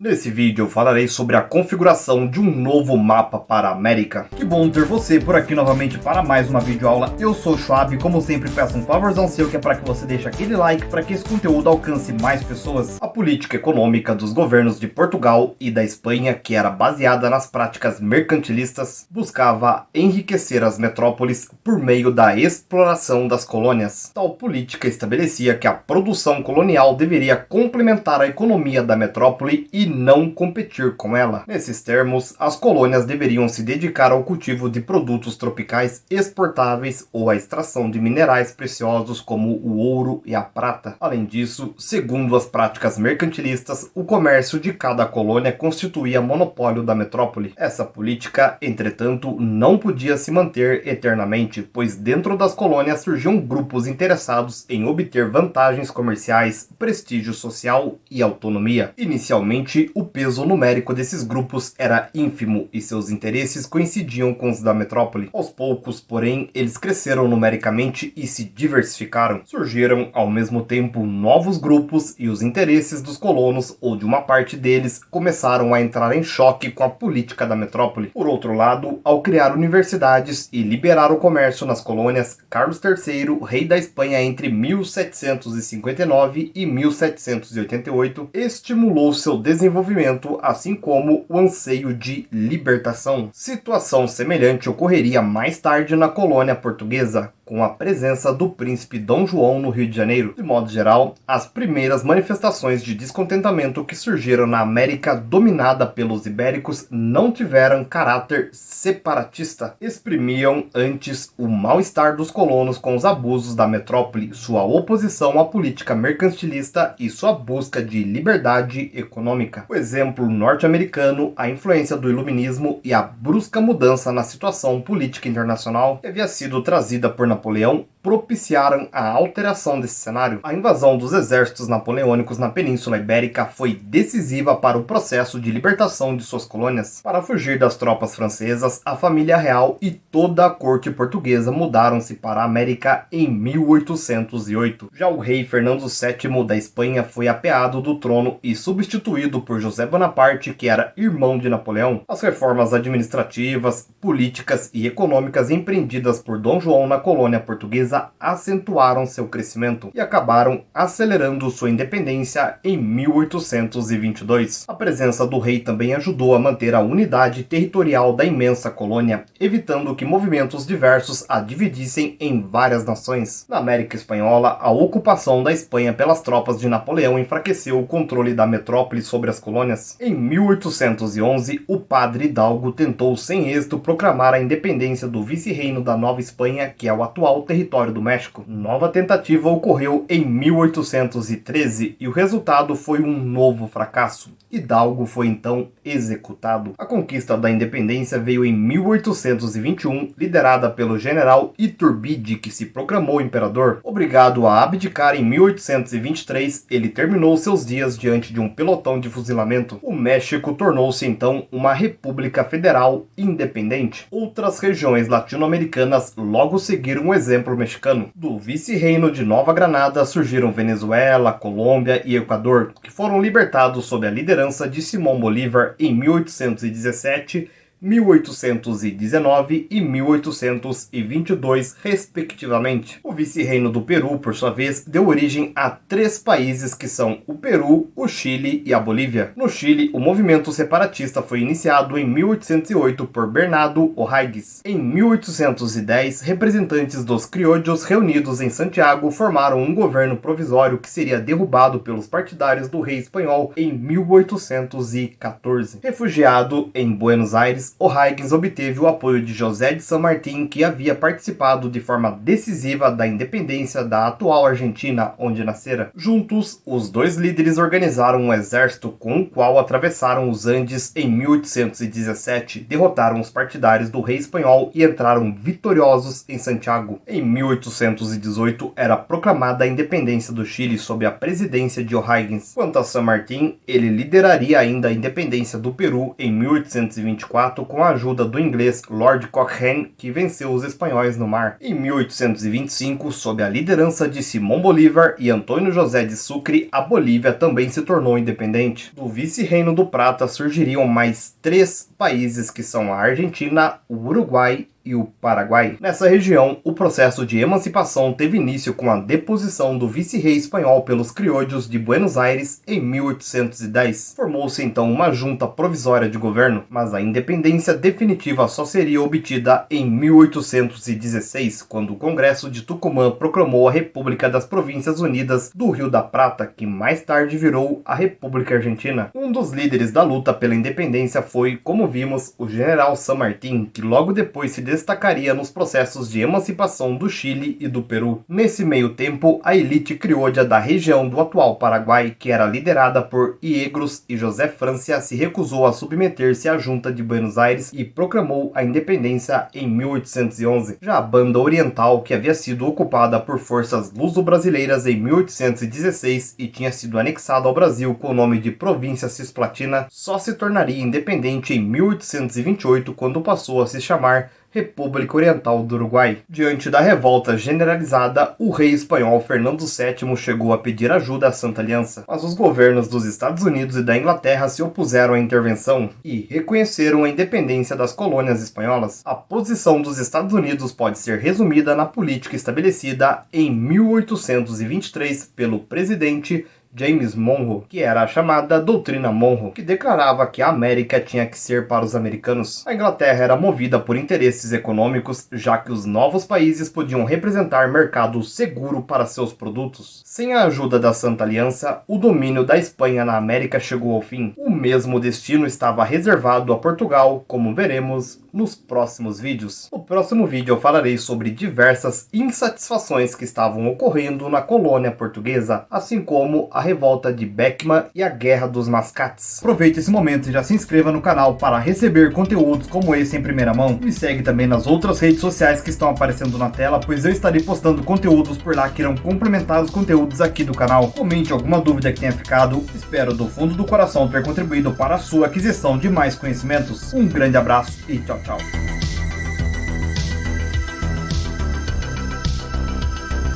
Nesse vídeo eu falarei sobre a configuração de um novo mapa para a América. Que bom ter você por aqui novamente para mais uma videoaula. Eu sou o Schwab, como sempre peço um favorzão seu que é para que você deixe aquele like para que esse conteúdo alcance mais pessoas. A política econômica dos governos de Portugal e da Espanha, que era baseada nas práticas mercantilistas, buscava enriquecer as metrópoles por meio da exploração das colônias. Tal política estabelecia que a produção colonial deveria complementar a economia da metrópole e não competir com ela. Nesses termos, as colônias deveriam se dedicar ao cultivo de produtos tropicais exportáveis ou à extração de minerais preciosos como o ouro e a prata. Além disso, segundo as práticas mercantilistas, o comércio de cada colônia constituía monopólio da metrópole. Essa política, entretanto, não podia se manter eternamente, pois dentro das colônias surgiam grupos interessados em obter vantagens comerciais, prestígio social e autonomia. Inicialmente, o peso numérico desses grupos era ínfimo e seus interesses coincidiam com os da metrópole. Aos poucos, porém, eles cresceram numericamente e se diversificaram. Surgiram, ao mesmo tempo, novos grupos e os interesses dos colonos, ou de uma parte deles, começaram a entrar em choque com a política da metrópole. Por outro lado, ao criar universidades e liberar o comércio nas colônias, Carlos III, rei da Espanha entre 1759 e 1788, estimulou seu desenvolvimento, assim como o anseio de libertação. Situação semelhante ocorreria mais tarde na colônia portuguesa, com a presença do príncipe Dom João no Rio de Janeiro. De modo geral, as primeiras manifestações de descontentamento que surgiram na América dominada pelos ibéricos não tiveram caráter separatista. Exprimiam antes o mal-estar dos colonos com os abusos da metrópole, sua oposição à política mercantilista e sua busca de liberdade econômica. O exemplo norte-americano, a influência do iluminismo e a brusca mudança na situação política internacional que havia sido trazida por Napoleão propiciaram a alteração desse cenário. A invasão dos exércitos napoleônicos na Península Ibérica foi decisiva para o processo de libertação de suas colônias. Para fugir das tropas francesas, a família real e toda a corte portuguesa mudaram-se para a América em 1808. Já o rei Fernando VII da Espanha foi apeado do trono e substituído por José Bonaparte, que era irmão de Napoleão. As reformas administrativas, políticas e econômicas empreendidas por Dom João na colônia portuguesa acentuaram seu crescimento e acabaram acelerando sua independência em 1822. A presença do rei também ajudou a manter a unidade territorial da imensa colônia, evitando que movimentos diversos a dividissem em várias nações. Na América Espanhola, a ocupação da Espanha pelas tropas de Napoleão enfraqueceu o controle da metrópole sobre as colônias. Em 1811, o padre Hidalgo tentou sem êxito proclamar a independência do vice-reino da Nova Espanha, que é o atual território do México. Nova tentativa ocorreu em 1813 e o resultado foi um novo fracasso. Hidalgo foi então executado. A conquista da independência veio em 1821, liderada pelo general Iturbide, que se proclamou imperador. Obrigado a abdicar em 1823, ele terminou seus dias diante de um pelotão de fuzilamento. O México tornou-se então uma república federal independente. Outras regiões latino-americanas logo seguiram o exemplo mexicano. Do vice-reino de Nova Granada surgiram Venezuela, Colômbia e Equador, que foram libertados sob a liderança de Simão Bolívar em 1817, 1819 e 1822, respectivamente. O vice-reino do Peru, por sua vez, deu origem a 3 países que são o Peru, o Chile e a Bolívia. No Chile, o movimento separatista foi iniciado em 1808 por Bernardo O'Higgins. Em 1810, representantes dos criollos reunidos em Santiago formaram um governo provisório que seria derrubado pelos partidários do rei espanhol em 1814. Refugiado em Buenos Aires, O'Higgins obteve o apoio de José de San Martín, que havia participado de forma decisiva da independência da atual Argentina, onde nascera. Juntos, os dois líderes organizaram um exército com o qual atravessaram os Andes em 1817, derrotaram os partidários do rei espanhol e entraram vitoriosos em Santiago. Em 1818, era proclamada a independência do Chile sob a presidência de O'Higgins. Quanto a San Martín, ele lideraria ainda a independência do Peru em 1824, fato com a ajuda do inglês Lord Cochrane, que venceu os espanhóis no mar. Em 1825, sob a liderança de Simão Bolívar e Antônio José de Sucre, a Bolívia também se tornou independente. Do vice-reino do Prata surgiriam mais 3 países, que são a Argentina, o Uruguai e o Paraguai. Nessa região, o processo de emancipação teve início com a deposição do vice-rei espanhol pelos criollos de Buenos Aires em 1810. Formou-se então uma junta provisória de governo, mas a independência definitiva só seria obtida em 1816, quando o Congresso de Tucumã proclamou a República das Províncias Unidas do Rio da Prata, que mais tarde virou a República Argentina. Um dos líderes da luta pela independência foi, como vimos, o general San Martín, que logo depois se destacaria nos processos de emancipação do Chile e do Peru. Nesse meio tempo, a elite criolla da região do atual Paraguai, que era liderada por Iegros e José Francia, se recusou a submeter-se à Junta de Buenos Aires e proclamou a independência em 1811. Já a banda oriental, que havia sido ocupada por forças luso-brasileiras em 1816 e tinha sido anexada ao Brasil com o nome de Província Cisplatina, só se tornaria independente em 1828, quando passou a se chamar República Oriental do Uruguai. Diante da revolta generalizada, o rei espanhol Fernando VII chegou a pedir ajuda à Santa Aliança, mas os governos dos Estados Unidos e da Inglaterra se opuseram à intervenção e reconheceram a independência das colônias espanholas. A posição dos Estados Unidos pode ser resumida na política estabelecida em 1823 pelo presidente James Monroe, que era a chamada Doutrina Monroe, que declarava que a América tinha que ser para os americanos. A Inglaterra era movida por interesses econômicos, já que os novos países podiam representar mercado seguro para seus produtos. Sem a ajuda da Santa Aliança, o domínio da Espanha na América chegou ao fim. O mesmo destino estava reservado a Portugal, como veremos nos próximos vídeos. No próximo vídeo eu falarei sobre diversas insatisfações que estavam ocorrendo na colônia portuguesa, assim como a revolta de Beckman e a Guerra dos Mascates. Aproveite esse momento e já se inscreva no canal para receber conteúdos como esse em primeira mão. Me segue também nas outras redes sociais que estão aparecendo na tela, pois eu estarei postando conteúdos por lá que irão complementar os conteúdos aqui do canal. Comente alguma dúvida que tenha ficado. Espero do fundo do coração ter contribuído para a sua aquisição de mais conhecimentos. Um grande abraço e tchau, tchau.